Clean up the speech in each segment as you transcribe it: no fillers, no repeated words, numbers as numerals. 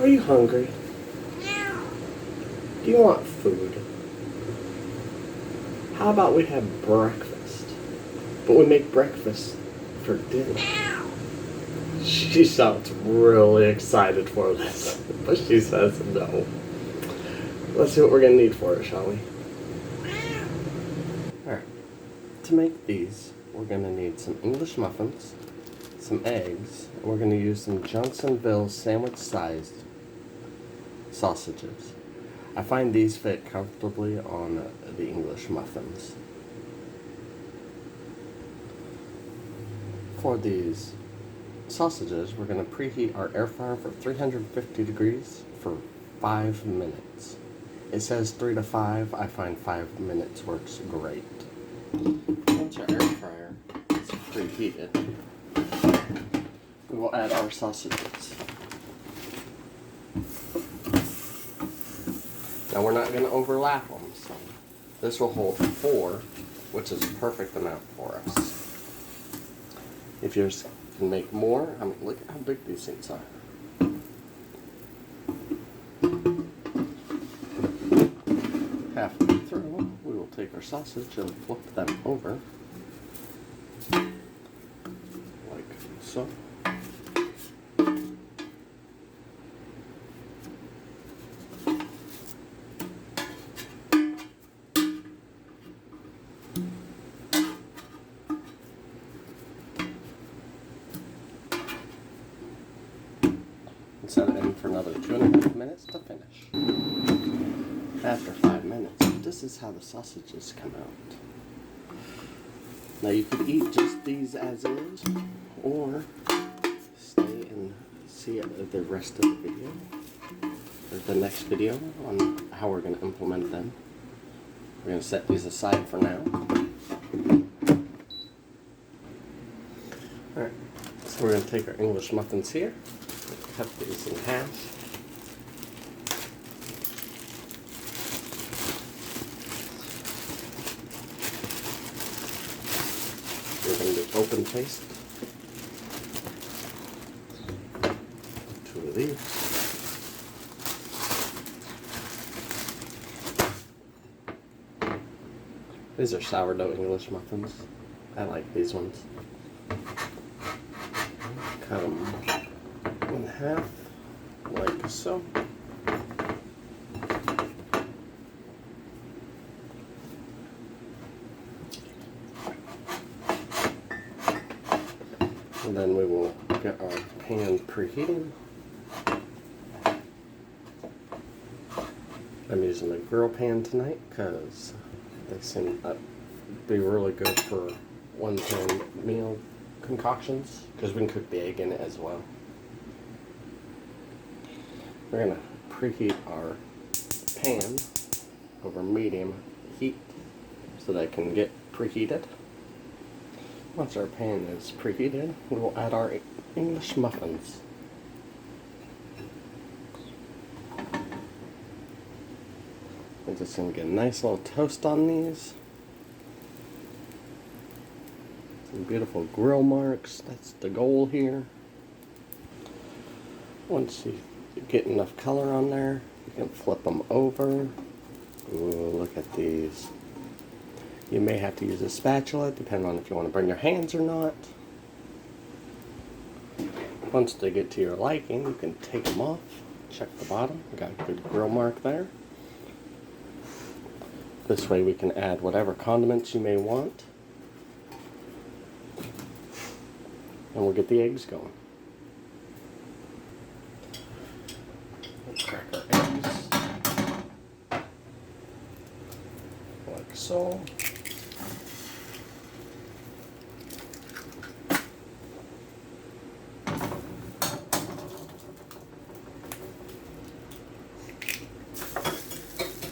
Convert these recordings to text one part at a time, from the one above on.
Are you hungry? Do you want food? How about we have breakfast? But we make breakfast for dinner. She sounds really excited for this, but she says no. Let's see what we're gonna need for it, shall we? Alright, to make these, we're gonna need some English muffins, some eggs, and we're gonna use some Johnsonville Sandwich Size sausages. I find these fit comfortably on the English muffins. For these sausages, we're going to preheat our air fryer for 350 degrees for 5 minutes. It says 3 to 5. I find 5 minutes works great. Once our air fryer is preheated, we will add our sausages. Now we're not going to overlap them, so this will hold 4, which is a perfect amount for us. If you can make more, I mean, look at how big these things are. Halfway through, we will take our sausage and flip them over, like so. Set it in for another 2.5 minutes to finish. After 5 minutes, this is how the sausages come out. Now you could eat just these as is, or stay and see the rest of the video, or the next video on how we're going to implement them. We're going to set these aside for now. Alright, so we're going to take our English muffins here. Cut these in half. We're going to do open faced. 2 of these. These are sourdough English muffins. I like these ones. Cut them in half, like so. And then we will get our pan preheating. I'm using a grill pan tonight because they seem to be really good for one-pan meal concoctions, because we can cook the egg in it as well. We're going to preheat our pan over medium heat so that it can get preheated. Once our pan is preheated, we will add our English muffins. We're just going to get a nice little toast on these. Some beautiful grill marks, that's the goal here. Once you get enough color on there, you can flip them over. Ooh, look at these. You may have to use a spatula depending on if you want to burn your hands or not. Once they get to your liking, you can take them off. Check the bottom, we got a good grill mark there. This way we can add whatever condiments you may want. And we'll get the eggs going. Crack our eggs like so.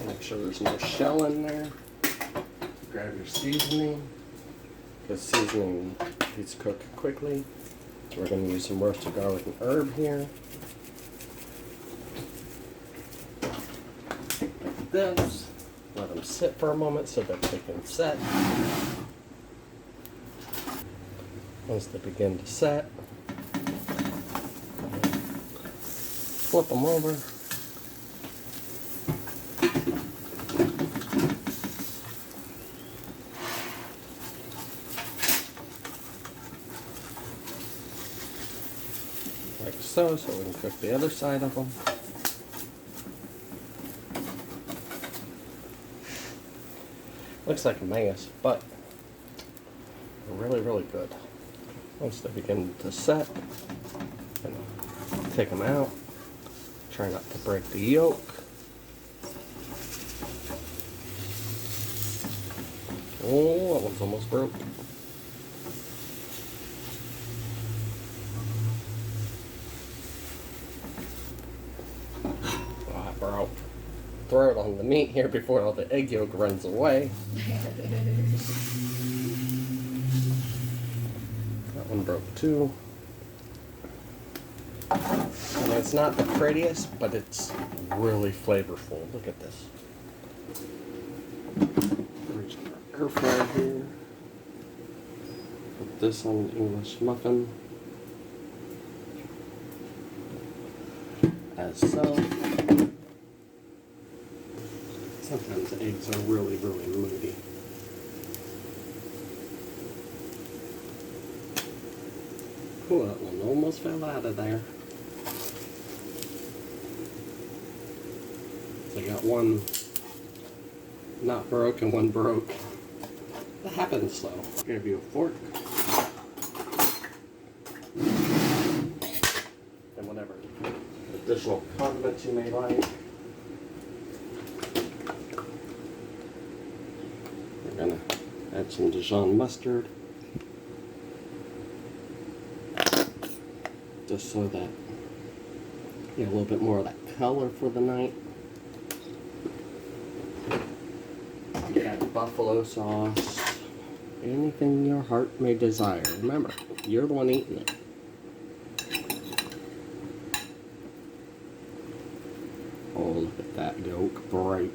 Make sure there's no shell in there. Grab your seasoning, because seasoning these cook quickly. So we're going to use some roasted garlic and herb here. Like this. Let them sit for a moment so that they can set. Once they begin to set, flip them over. Like so we can cook the other side of them. Looks like a mess, but really, really good. Once they begin to set, take them out. Try not to break the yolk. Oh, that one's almost broke. Oh, it broke. Throw it on the meat here before all the egg yolk runs away. That one broke too. And it's not the prettiest, but it's really flavorful. Look at this. Reach our air fryer here. Put this on the English muffin. As so. Sometimes eggs are really, really moody. Oh, that one almost fell out of there. So I got one not broke and one broke. That happens though. I'll give you a fork. And whatever additional condiments you may like. We're gonna add some Dijon mustard. Just so that you get a little bit more of that color for the night. You got buffalo sauce, anything your heart may desire. Remember, you're the one eating it. Oh, look at that yolk break.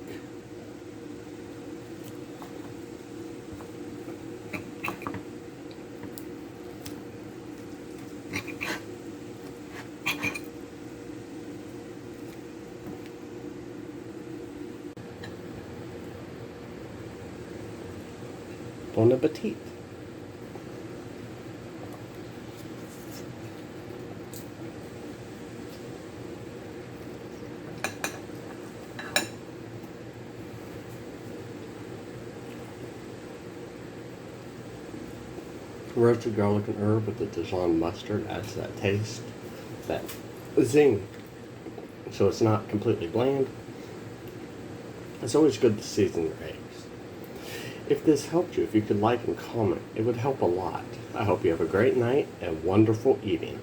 Bon appetit. Roasted garlic and herb with the Dijon mustard adds that taste, that zing. So it's not completely bland. It's always good to season your eggs. If this helped you, if you could like and comment, it would help a lot. I hope you have a great night and wonderful eating.